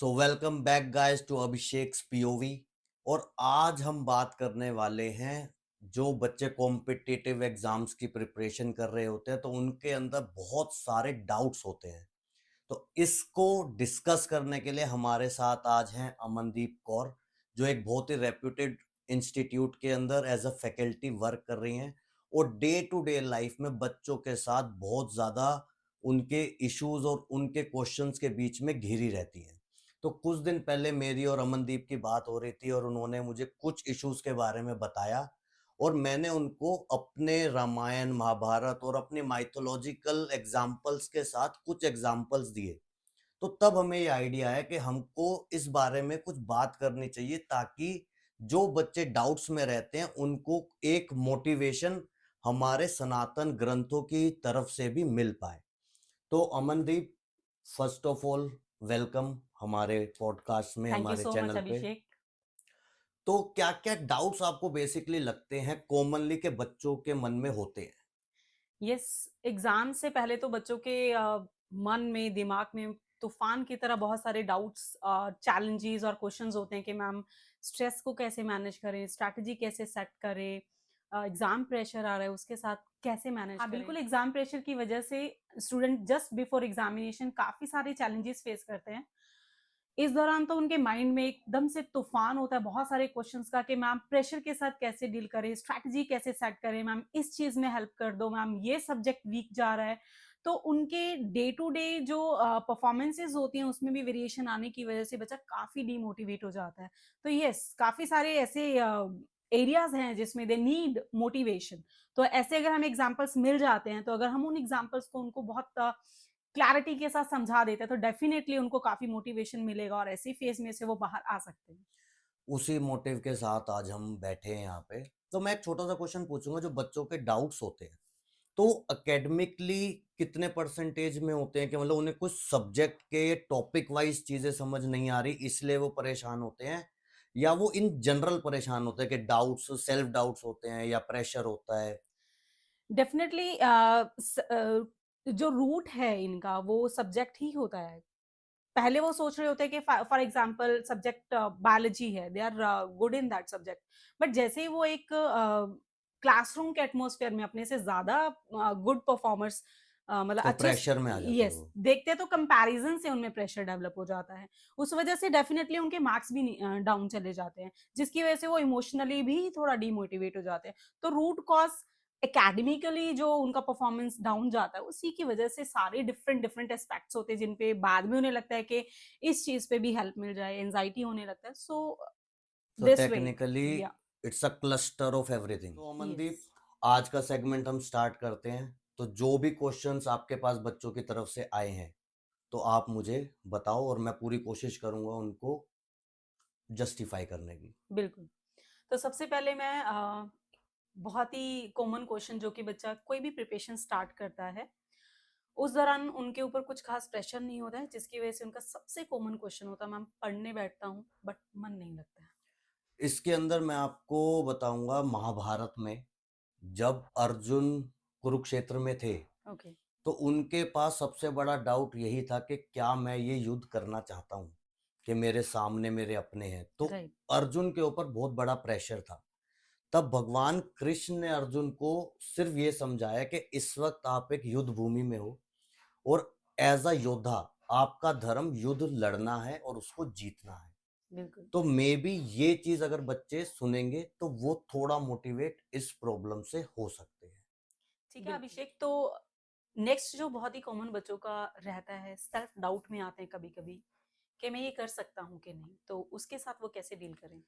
So welcome back guys to Abhishek POV. और आज हम बात करने वाले हैं जो बच्चे कॉम्पिटिटिव एग्जाम्स की प्रिपरेशन कर रहे होते हैं तो उनके अंदर बहुत सारे डाउट्स होते हैं। तो इसको डिस्कस करने के लिए हमारे साथ आज हैं अमनदीप कौर, जो एक बहुत ही रेप्यूटेड इंस्टीट्यूट के अंदर एज अ फैकल्टी वर्क कर रही हैं और डे टू डे लाइफ में बच्चों के साथ बहुत ज़्यादा उनके इश्यूज और उनके क्वेश्चंस के बीच में घिरी रहती हैं। तो कुछ दिन पहले मेरी और अमनदीप की बात हो रही थी और उन्होंने मुझे कुछ इश्यूज के बारे में बताया और मैंने उनको अपने रामायण महाभारत और अपने माइथोलॉजिकल एग्जाम्पल्स के साथ कुछ एग्जाम्पल्स दिए। तो तब हमें ये आइडिया है कि हमको इस बारे में कुछ बात करनी चाहिए ताकि जो बच्चे डाउट्स में रहते हैं उनको एक मोटिवेशन हमारे सनातन ग्रंथों की तरफ से भी मिल पाए। तो Amandeep, first of all welcome हमारे पॉडकास्ट में, थैंक यू हमारे सो मच चैनल पे। अभिषेक। तो क्या क्या डाउट्स आपको बेसिकली लगते हैं कॉमनली के बच्चों के मन में होते हैं? यस, एग्जाम से पहले तो बच्चों के मन में, दिमाग में तूफान की तरह बहुत सारे डाउट्स, चैलेंजेस और क्वेश्चंस होते हैं कि मैम स्ट्रेस को कैसे मैनेज करें, स्ट्रैटेजी कैसे सेट करें, एग्जाम प्रेशर आ रहा है उसके साथ कैसे मैनेज करें। बिल्कुल, एग्जाम प्रेशर की वजह से स्टूडेंट जस्ट बिफोर एग्जामिनेशन काफी सारे चैलेंजेस फेस करते हैं। इस दौरान तो उनके माइंड में एकदम से तूफान होता है बहुत सारे क्वेश्चंस का कि मैम प्रेशर के साथ कैसे डील करें, स्ट्रैटेजी कैसे सेट करें, मैम इस चीज में हेल्प कर दो, मैम ये सब्जेक्ट वीक जा रहा है। तो उनके डे टू डे जो परफॉर्मेंसेज होती हैं उसमें भी वेरिएशन आने की वजह से बच्चा काफी डीमोटिवेट हो जाता है। तो यस, काफी सारे ऐसे एरियाज हैं जिसमें दे नीड मोटिवेशन। तो ऐसे अगर हमें एग्जाम्पल्स मिल जाते हैं, तो अगर हम उन एग्जाम्पल्स को उनको बहुत क्लैरिटी के साथ समझा देते हैं तो डेफिनेटली उनको काफी मोटिवेशन मिलेगा और ऐसी फेज में से वो बाहर आ सकते हैं। उसी मोटिव के साथ आज हम बैठे हैं यहाँ पे। तो मैं एक छोटा सा क्वेश्चन पूछूंगा, जो बच्चों के डाउट्स होते हैं तो एकेडमिकली कितने परसेंटेज में होते हैं कि मतलब उन्हें कुछ सब्जेक्ट के टॉपिक वाइज चीजें समझ नहीं आ रही इसलिए वो परेशान होते हैं, या वो इन जनरल परेशान होते हैं कि डाउट्स, सेल्फ डाउट्स होते हैं या प्रेशर होता है? डेफिनेटली जो रूट है इनका वो सब्जेक्ट ही होता है। पहले वो सोच रहे होते हैं कि फॉर एग्जांपल सब्जेक्ट बायोलॉजी है, they are good in that subject. But जैसे ही वो एक क्लासरूम के एटमोसफेयर में अपने से ज्यादा गुड परफॉर्मर्स, मतलब तो अच्छे, प्रेशर में आ जाते हैं यस, वो। देखते हैं तो कंपैरिजन से उनमें प्रेशर डेवलप हो जाता है। उस वजह से डेफिनेटली उनके मार्क्स भी डाउन चले जाते हैं, जिसकी वजह से वो इमोशनली भी थोड़ा डिमोटिवेट हो जाते हैं। तो रूट कॉज एकेडमिकली जो उनका परफॉर्मेंस डाउन जाता है उसी की वजह से सारे डिफरेंट डिफरेंट एस्पेक्ट्स होते हैं जिन पे बाद में उन्हें लगता है कि इस चीज पे भी हेल्प मिल जाए, एंजाइटी होने लगता है। सो तो दिस वे, टेक्निकली या, it's a cluster of everything. तो यस, अमनदीप, आज का सेगमेंट हम स्टार्ट करते हैं। तो जो भी क्वेश्चंस आपके पास बच्चों की तरफ से आए हैं तो आप मुझे बताओ और मैं पूरी कोशिश करूंगा उनको जस्टिफाई करने की। बिल्कुल। तो सबसे पहले मैं बहुत ही कॉमन क्वेश्चन जो कि बच्चा कोई भी प्रिपरेशन स्टार्ट करता है उस दौरान उनके ऊपर कुछ खास प्रेशर नहीं होता है, जिसकी वजह से उनका सबसे कॉमन क्वेश्चन होता है, मैम पढ़ने बैठता हूँ बट मन नहीं लगता है। इसके अंदर मैं आपको बताऊंगा, महाभारत में जब अर्जुन कुरुक्षेत्र में थे ओके। तो उनके पास सबसे बड़ा डाउट यही था कि क्या मैं ये युद्ध करना चाहता हूँ कि मेरे सामने मेरे अपने हैं। तो राइट। अर्जुन के ऊपर बहुत बड़ा प्रेशर था। तब भगवान कृष्ण ने अर्जुन को सिर्फ ये समझाया कि इस वक्त आप एक युद्ध भूमि में हो और एज अ योद्धा आपका धर्म युद्ध लड़ना है और उसको जीतना है। बिल्कुल। तो मे बी ये चीज अगर बच्चे सुनेंगे तो वो थोड़ा मोटिवेट इस प्रॉब्लम से हो सकते हैं। ठीक है अभिषेक, तो नेक्स्ट जो बहुत ही कॉमन बच्चों का रहता है, सेल्फ डाउट में आते हैं कभी कभी कि मैं ये कर सकता हूँ कि नहीं, तो उसके साथ वो कैसे डील करें।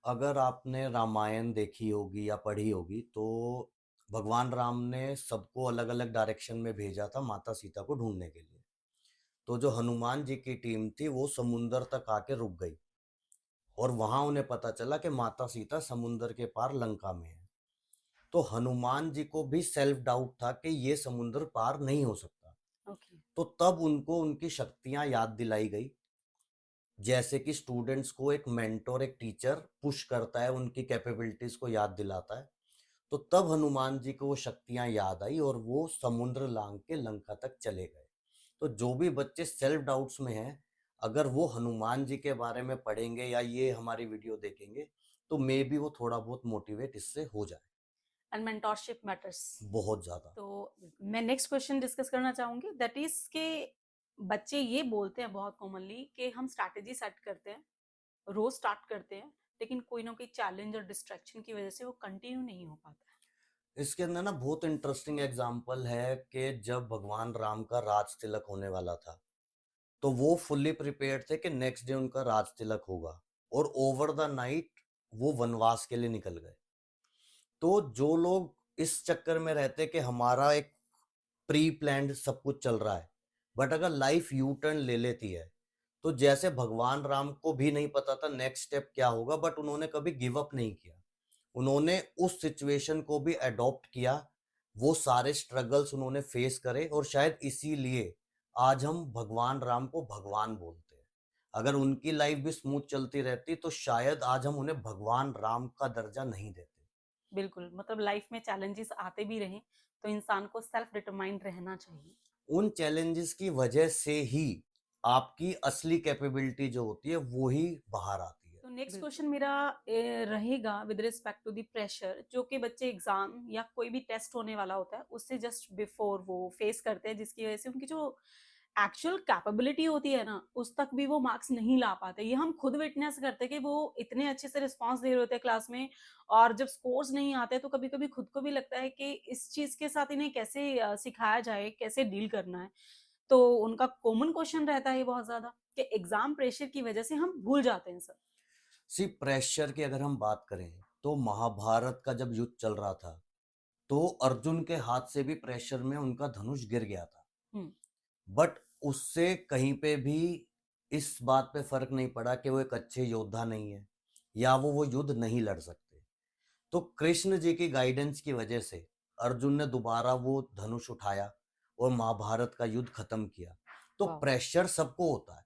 अगर आपने रामायण देखी होगी या पढ़ी होगी तो भगवान राम ने सबको अलग अलग डायरेक्शन में भेजा था माता सीता को ढूंढने के लिए। तो जो हनुमान जी की टीम थी वो समुंदर तक आके रुक गई और वहां उन्हें पता चला कि माता सीता समुंदर के पार लंका में है। तो हनुमान जी को भी सेल्फ डाउट था कि ये समुंदर पार नहीं हो सकता। ओके। तो तब उनको उनकी शक्तियां याद दिलाई गई। जैसे कि स्टूडेंट्स को एक मेंटोर, एक टीचर पुश करता है, उनकी कैपेबिलिटीज को याद दिलाता है। तो तब हनुमान जी को वो शक्तियां याद आई और वो समुद्र लांग के लंका तक चले गए। तो जो भी बच्चे सेल्फ डाउट्स में हैं, अगर वो हनुमान जी के बारे में पढ़ेंगे या ये हमारी वीडियो देखेंगे तो मे बी वो थोड़ा बहुत मोटिवेट इससे हो जाए। And mentorship matters. बहुत ज्यादा। तो मैं नेक्स्ट क्वेश्चन डिस्कस करना चाहूंगी, दैट इज के बच्चे ये बोलते हैं बहुत कॉमनली कि हम स्ट्रैटेजी सेट करते हैं, रोज स्टार्ट करते हैं, लेकिन कोई ना कोई चैलेंज और डिस्ट्रैक्शन की वजह से वो कंटिन्यू नहीं हो पाता है। इसके अंदर ना बहुत इंटरेस्टिंग एग्जाम्पल है कि जब भगवान राम का राज तिलक होने वाला था तो वो फुल्ली प्रिपेयर्ड थे कि नेक्स्ट डे उनका राज तिलक होगा, और ओवर द नाइट वो वनवास के लिए निकल गए। तो जो लोग इस चक्कर में रहते कि हमारा एक प्री प्लान्ड सब कुछ चल रहा है, बट अगर लाइफ यू टर्न ले लेती है, तो जैसे भगवान राम को भी नहीं पता था नेक्स्ट स्टेप क्या होगा, बट उन्होंने कभी गिव अप नहीं किया। उन्होंने उस सिचुएशन को भी अडॉप्ट किया, वो सारे स्ट्रगल्स उन्होंने फेस करे, और शायद इसीलिए आज हम भगवान राम को भगवान बोलते हैं। अगर उनकी लाइफ भी स्मूथ चलती रहती तो शायद आज हम उन्हें भगवान राम का दर्जा नहीं देते। बिल्कुल, मतलब लाइफ में चैलेंजेस आते भी रहें तो इंसान को सेल्फ डिटरमाइंड रहना चाहिए। उन चैलेंजेस की वजह से ही आपकी असली कैपेबिलिटी जो होती है वो ही बाहर आती है। तो नेक्स्ट क्वेश्चन मेरा रहेगा with respect to the pressure जो कि बच्चे एग्जाम या कोई भी टेस्ट होने वाला होता है उससे जस्ट बिफोर वो फेस करते हैं, जिसकी वजह से उनकी जो एक्चुअल कैपेबिलिटी होती है ना उस तक भी वो मार्क्स नहीं ला पाते। ये हम खुद विटनेस करते हैं कि वो इतने अच्छे से रिस्पॉन्स दे रहे होते हैं क्लास में, और जब स्कोर्स नहीं आते तो कभी कभी खुद को भी लगता है कि इस चीज के साथ इन्हें कैसे सिखाया जाए, कैसे डील करना है। तो उनका कॉमन क्वेश्चन रहता है बहुत ज्यादा कि एग्जाम प्रेशर की वजह से हम भूल जाते हैं सर। सी प्रेशर की अगर हम बात करें तो महाभारत का जब युद्ध चल रहा था तो अर्जुन के हाथ से भी प्रेशर में उनका धनुष गिर गया था, बट उससे कहीं पे भी इस बात पे फर्क नहीं पड़ा कि वो एक अच्छे योद्धा नहीं है या वो युद्ध नहीं लड़ सकते। तो कृष्ण जी की गाइडेंस की वजह से अर्जुन ने दोबारा वो धनुष उठाया और महाभारत का युद्ध खत्म किया। तो वाह। प्रेशर सबको होता है,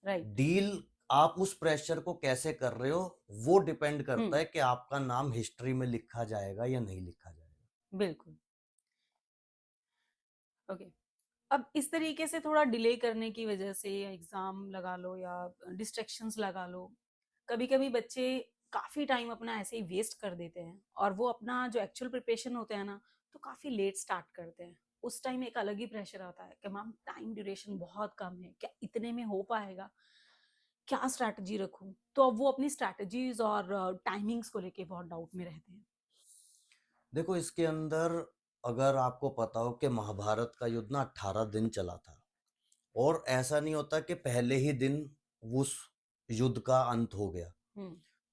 राइट। डील आप उस प्रेशर को कैसे कर रहे हो वो डिपेंड करता है कि आपका नाम हिस्ट्री में लिखा जाएगा या नहीं लिखा जाएगा। बिल्कुल। ओके। अब इस तरीके से थोड़ा डिले करने की वजह से एग्जाम लगा लो या डिस्ट्रैक्शंस लगा लो, कभी कभी बच्चे काफी टाइम अपना ऐसे ही वेस्ट कर देते हैं और वो अपना जो एक्चुअल प्रिपरेशन होते हैं ना तो काफी लेट स्टार्ट करते हैं। उस टाइम एक अलग ही प्रेशर आता है कि मैम टाइम ड्यूरेशन बहुत कम है, क्या इतने में हो पाएगा, क्या स्ट्रैटेजी रखूं। तो अब वो अपनी स्ट्रैटेजीज और टाइमिंग्स को लेके बहुत डाउट में रहते हैं। देखो इसके अंदर अगर आपको पता हो कि महाभारत का युद्ध ना 18 दिन चला था, और ऐसा नहीं होता कि पहले ही दिन उस युद्ध का अंत हो गया।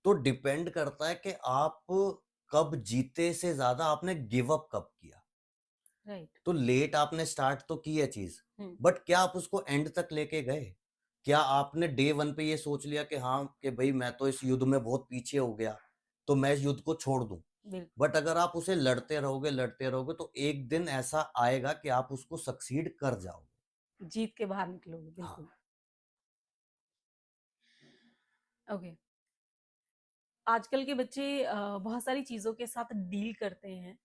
तो डिपेंड करता है कि आप कब जीते से ज्यादा आपने गिव अप कब किया। राइट। तो लेट आपने स्टार्ट तो की है चीज, बट क्या आप उसको एंड तक लेके गए? क्या आपने डे वन पे ये सोच लिया कि हाँ कि भाई मैं तो इस युद्ध में बहुत पीछे हो गया तो मैं इस युद्ध को छोड़ दूं? बट अगर आप उसे लड़ते रहोगे तो एक दिन ऐसा आएगा कि आप उसको सक्सीड कर जाओगे। जीत के बाहर निकलोगे। हाँ। बिल्कुल। ओके। आजकल के बच्चे बहुत सारी चीज़ों के साथ डील करते हैं,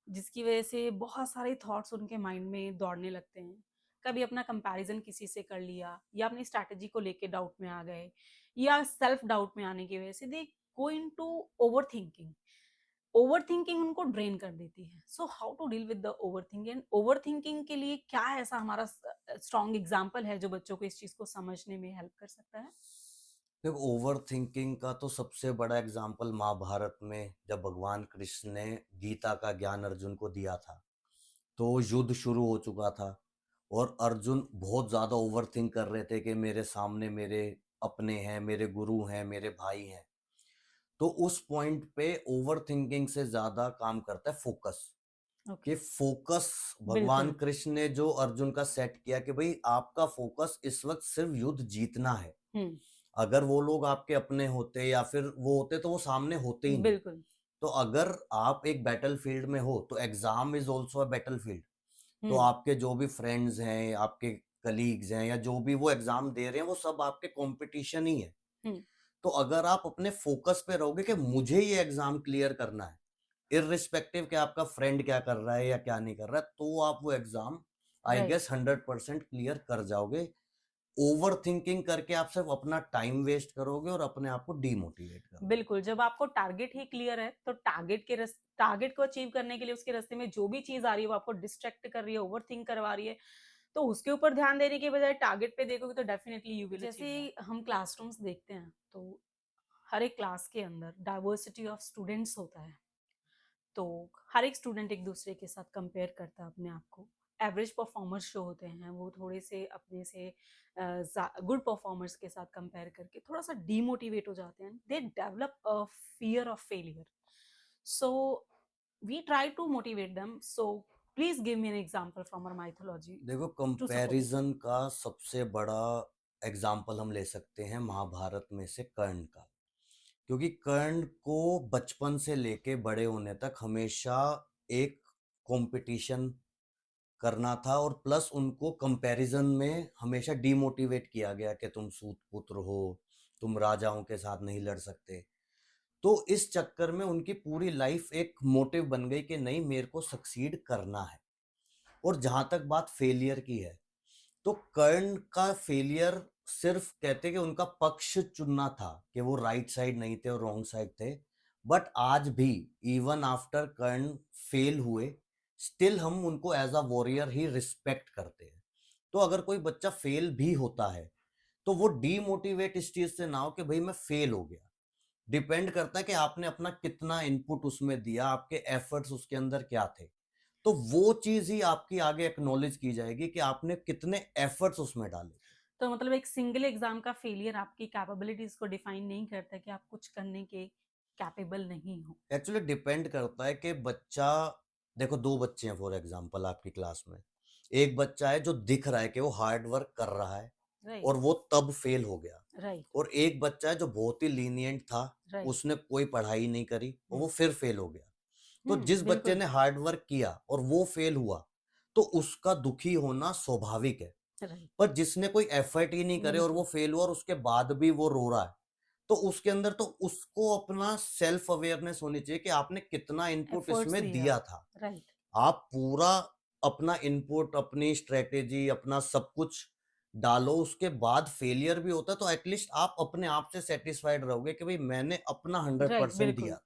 जिसकी वजह से बहुत सारे थॉट्स उनके माइंड में दौड़ने लगते हैं। कभी अपना कंपैरिजन किसी से कर लिया या अपनी स्ट्रैटेजी को लेके डाउट में आ गए, या सेल्फ डाउट में आने की वजह से they go into overthinking. Overthinking उनको ड्रेन कर देती है। So how to deal with the overthinking, and overthinking के लिए क्या ऐसा हमारा स्ट्रॉन्ग एग्जाम्पल है जो बच्चों को इस चीज़ को समझने में हेल्प कर सकता है? देखो ओवर थिंकिंग का तो सबसे बड़ा एग्जाम्पल महाभारत में जब भगवान कृष्ण ने गीता का ज्ञान अर्जुन को दिया था तो युद्ध शुरू हो चुका था, और अर्जुन बहुत ज्यादा ओवर थिंक कर रहे थे कि मेरे सामने मेरे अपने हैं, मेरे गुरु हैं, मेरे भाई हैं। तो उस पॉइंट पे ओवर थिंकिंग से ज्यादा काम करता है फोकस। कि फोकस भगवान बिल्कुल। कृष्ण ने जो अर्जुन का सेट किया कि भाई आपका फोकस इस वक्त सिर्फ युद्ध जीतना है। अगर वो लोग आपके अपने होते या फिर वो होते तो वो सामने होते ही नहीं। बिल्कुल। तो अगर आप एक बैटल फील्ड में हो तो exam is also a battle field. तो आपके जो भी फ्रेंड्स हैं, आपके कलीग्स हैं, या जो भी वो एग्जाम दे रहे हैं वो सब आपके कंपटीशन ही है। तो अगर आप अपने फोकस पे रहोगे कि मुझे ये एग्जाम क्लियर करना है, इररिस्पेक्टिव कि आपका फ्रेंड क्या कर रहा है या क्या नहीं कर रहा है, तो आप वो exam I right. Guess 100% clear कर जाओगे। ओवर थिंकिंग करके आप सिर्फ अपना टाइम वेस्ट करोगे और अपने आप को डीमोटिवेट करोगे। बिल्कुल, जब आपको टारगेट ही क्लियर है, तो टारगेट को अचीव करने के लिए उसके रास्ते में जो भी चीज़ आ रही है, वो आपको डिस्ट्रैक्ट कर रही है, ओवरथिंक करवा रही है, तो उसके ऊपर ध्यान देने के बजाय टारगेट पे देखोगे तो definitely you will achieve that. जैसे हम क्लासरूम्स देखते हैं, तो हर एक क्लास के अंदर डाइवर्सिटी ऑफ स्टूडेंट्स होता है। तो हर एक स्टूडेंट एक दूसरे के साथ कंपेयर करता है अपने आप को। एवरेज परफॉर्मर्स जो होते हैं वो थोड़े से अपने से गुड परफॉर्मर्स के साथ कंपेयर करके थोड़ा सा डीमोटिवेट हो जाते हैं। They develop a fear of failure. So we try to motivate them. So please give me an example from our mythology देखो, टू सपोर्ट दिस। कंपैरिजन का सबसे बड़ा एग्जाम्पल हम ले सकते हैं महाभारत में से कर्ण का। क्योंकि कर्ण को बचपन से लेके बड़े होने तक हमेशा एक कंपटीशन करना था, और प्लस उनको कंपैरिजन में हमेशा डीमोटिवेट किया गया कि तुम सूत पुत्र हो, तुम राजाओं के साथ नहीं लड़ सकते। तो इस चक्कर में उनकी पूरी लाइफ एक मोटिव बन गई कि नहीं, मेरे को सक्सीड करना है। और जहां तक बात फेलियर की है, तो कर्ण का फेलियर सिर्फ कहते कि उनका पक्ष चुनना था कि वो राइट साइड नहीं थे और रॉन्ग साइड थे। बट आज भी इवन आफ्टर कर्ण फेल हुए, स्टिल हम उनको एज अ वॉरियर ही रिस्पेक्ट करते हैं। तो अगर कोई बच्चा फेल भी होता है, तो वो डीमोटिवेट इस चीज से ना हो कि भाई मैं फेल हो गया। डिपेंड करता है कि आपने अपना कितना इनपुट उसमें दिया, आपके एफर्ट्स उसके अंदर क्या थे। तो वो चीज ही आपकी आगे एक्नॉलेज की जाएगी कि आपने कितने एफर्ट्स उसमें डाले थे। तो मतलब एक सिंगल एग्जाम का फेलियर आपकी कैपेबिलिटीज को डिफाइन नहीं करता कि आप कुछ करने के कैपेबल नहीं हो। एक्चुअली डिपेंड करता है कि बच्चा, देखो दो बच्चे हैं फॉर एग्जांपल आपकी क्लास में। एक बच्चा है जो दिख रहा है कि वो हार्ड वर्क कर रहा है राइट। और वो तब फेल हो गया। राइट। और एक बच्चा है जो बहुत ही लीनियंट था, राइट। उसने कोई पढ़ाई नहीं करी और वो फिर फेल हो गया। तो जिस बच्चे बिल्कुल। ने हार्ड वर्क किया और वो फेल हुआ, तो उसका दुखी होना स्वाभाविक है। राइट। पर जिसने कोई एफर्ट ही नहीं करे और बिल्कुल। वो फेल हुआ और उसके बाद भी वो रो रहा है, तो उसके अंदर तो उसको अपना सेल्फ अवेयरनेस होनी चाहिए कि आपने कितना इनपुट एफर्ट्स इसमें दिया। दिया था। राइट। आप पूरा अपना इनपुट, अपनी स्ट्रेटेजी, अपना सब कुछ डालो, उसके बाद फेलियर भी होता है तो एटलीस्ट आप अपने आप से सेटिस्फाइड रहोगे कि भाई मैंने अपना हंड्रेड राइट। परसेंट दिया बिल्कुल। था।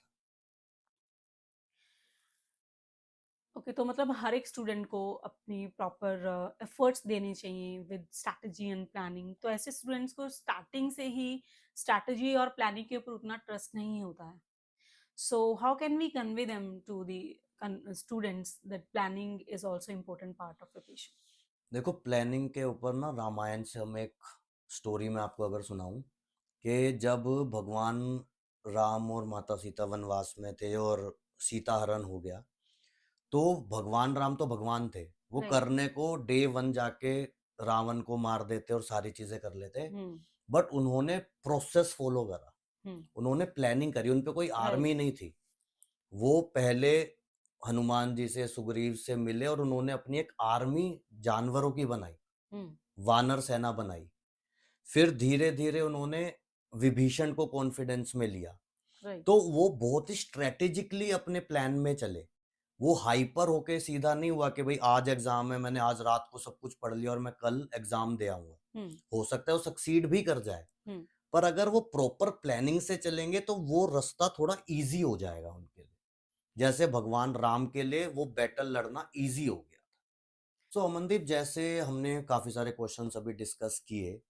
ओके, तो मतलब हर एक स्टूडेंट को अपनी प्रॉपर एफर्ट्स देने चाहिए विद स्ट्रैटेजी एंड प्लानिंग। तो ऐसे स्टूडेंट्स को स्टार्टिंग से ही स्ट्रैटेजी और प्लानिंग के ऊपर उतना ट्रस्ट नहीं होता है। So how can we convey them to the students that planning is also important part of preparation? देखो, प्लानिंग के ऊपर ना रामायण से हम एक स्टोरी में आपको अगर सुनाऊं कि जब भगवान राम और माता सीता वनवास में थे और सीता हरण हो गया, तो भगवान राम तो भगवान थे, वो राइट। करने को डे वन जाके रावण को मार देते और सारी चीजें कर लेते। हम्म। बट उन्होंने प्रोसेस फॉलो करा, हम्म। उन्होंने प्लानिंग करी, उन पे कोई राइट। आर्मी नहीं थी। वो पहले हनुमान जी से, सुग्रीव से मिले और उन्होंने अपनी एक आर्मी जानवरों की बनाई, हम्म। वानर सेना बनाई। फिर धीरे धीरे उन्होंने विभीषण को कॉन्फिडेंस में लिया। राइट। तो वो बहुत ही स्ट्रेटेजिकली अपने प्लान में चले। वो हाइपर होके सीधा नहीं हुआ कि भाई आज एग्जाम है, मैंने आज रात को सब कुछ पढ़ लिया और मैं कल एग्जाम दे आऊंगा। हम्म। हो सकता है वो सक्सीड भी कर जाए, हम्म। पर अगर वो प्रॉपर प्लानिंग से चलेंगे तो वो रास्ता थोड़ा इजी हो जाएगा उनके लिए। जैसे भगवान राम के लिए वो बैटल लड़ना इजी हो गया। सो अमनदीप, जैसे हमने काफी सारे क्वेश्चंस अभी डिस्कस किए,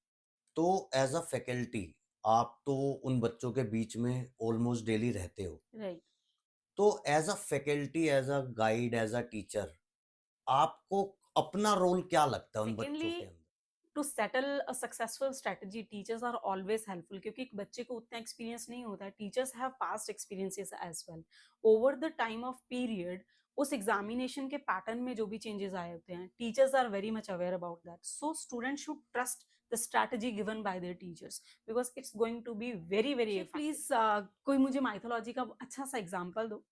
तो एज अ फैकल्टी आप तो उन बच्चों के बीच में ऑलमोस्ट डेली रहते हो। राइट। तो as a faculty, as a guide, as a teacher, आपको अपना रोल क्या लगता है उन बच्चों सेकेंडली, के अंदर? To settle a successful strategy teachers are always helpful, क्योंकि एक बच्चे को उतना एक्सपीरियंस नहीं होता है। Teachers have past experiences as well. Over the time of period उस एग्जामिनेशन के पैटर्न में जो भी चेंजेस आए होते हैं, teachers are very much aware about that. So student should trust the strategy given by their teachers, because it's going to be very very effective. Please कोई मुझे माइथोलॉजी का अच्छा सा एग्जाम्पल दो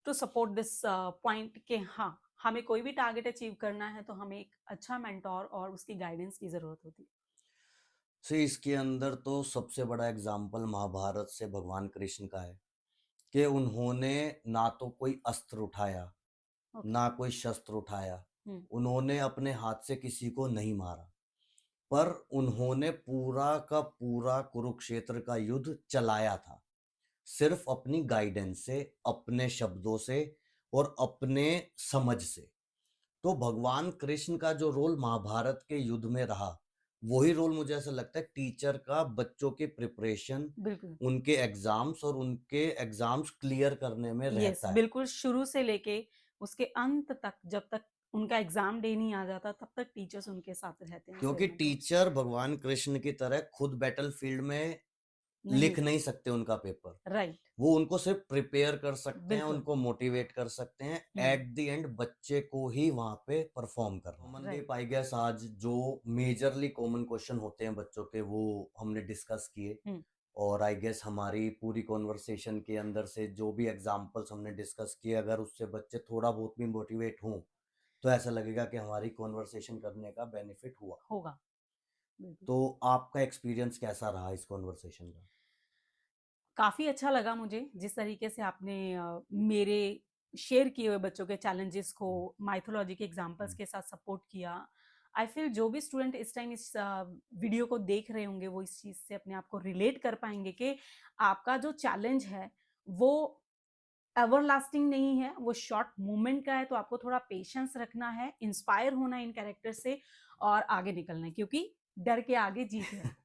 टू सपोर्ट दिस पॉइंट कि हाँ, हमें कोई भी टारगेट अचीव करना है तो हमें एक अच्छा मेंटोर और उसकी गाइडेंस की जरूरत होती है। से इसके अंदर तो सबसे बड़ा एग्जाम्पल महाभारत से भगवान कृष्ण का है कि उन्होंने ना तो कोई अस्त्र उठाया, ओके। ना कोई शस्त्र उठाया, हम्म। उन्होंने अपने हाथ से किसी को नहीं मारा। पर उन्होंने पूरा का पूरा कुरुक्षेत्र का युद्ध चलाया था। सिर्फ अपनी गाइडेंस से, अपने शब्दों से और अपने समझ से। तो भगवान कृष्ण का जो रोल महाभारत के युद्ध में रहा, वही रोल मुझे ऐसा लगता है टीचर का बच्चों की प्रिपरेशन, बिल्कुल। उनके एग्जाम्स और उनके एग्जाम्स क्लियर करने में यस, रहता है। बिल्कुल शुरू से लेके उसके अंत तक, जब तक उनका एग्ज़ाम डे नहीं आ जाता, तब तक टीचर्स उनके साथ रहते हैं एज़ देयर क्योंकि मेंटोर्स। टीचर भगवान कृष्ण की तरह खुद बैटलफील्ड में लिख नहीं, नहीं सकते उनका पेपर। राइट, वो उनको सिर्फ प्रिपेयर कर सकते हैं, बिल्कुल। उनको मोटिवेट कर सकते हैं। हुँ, एट द एंड बच्चे को ही वहाँ पे परफॉर्म करना है। Commonly right. पाई गेस आज जो मेजरली कॉमन क्वेश्चन होते हैं बच्चों के, वो हमने डिस्कस किए। हुँ, और आई गेस हमारी पूरी कॉन्वर्सेशन के अंदर से जो भी एग्जांपल्स हमने डिस्कस किए, अगर उससे बच्चे थोड़ा बहुत भी मोटिवेट हों, तो ऐसा लगेगा कि हमारी कॉन्वर्सेशन करने का बेनिफिट हुआ। होगा, बिल्कुल। तो आपका एक्सपीरियंस कैसा रहा इस कॉन्वर्सेशन का? काफ़ी अच्छा लगा मुझे जिस तरीके से आपने मेरे शेयर किए हुए बच्चों के चैलेंजेस को हुँ, माइथोलॉजी के एग्जांपल्स हुँ, के साथ सपोर्ट किया। आई फील जो भी स्टूडेंट इस टाइम इस वीडियो को देख रहे होंगे वो इस चीज़ से अपने आप को रिलेट कर पाएँगे कि आपका जो चैलेंज है वो एवरलास्टिंग नहीं है, वो शॉर्ट मोमेंट का है, तो आपको थोड़ा पेशेंस रखना है, इंस्पायर होना है इन कैरेक्टर से और आगे निकलना है क्योंकि डर के आगे जीत है।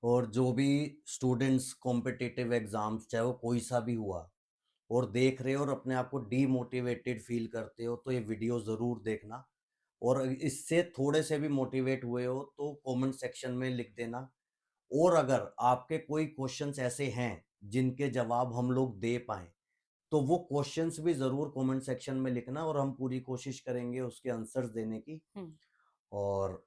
और जो भी स्टूडेंट्स कॉम्पिटिटिव एग्जाम्स चाहे वो कोई सा भी हुआ और देख रहे हो और अपने आप को डीमोटिवेटेड फील करते हो, तो ये वीडियो ज़रूर देखना। और इससे थोड़े से भी मोटिवेट हुए हो तो कमेंट सेक्शन में लिख देना। और अगर आपके कोई क्वेश्चंस ऐसे हैं जिनके जवाब हम लोग दे पाएँ, तो वो क्वेश्चंस भी ज़रूर कमेंट सेक्शन में लिखना और हम पूरी कोशिश करेंगे उसके आंसर्स देने की। हुँ, और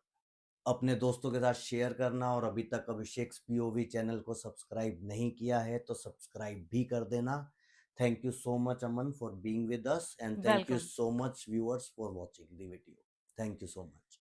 अपने दोस्तों के साथ शेयर करना। और अभी तक अभिषेक्स पीओवी चैनल को सब्सक्राइब नहीं किया है तो सब्सक्राइब भी कर देना। Thank you so much Aman for being with us, and thank you welcome. So much viewers for watching the video. Thank you so much.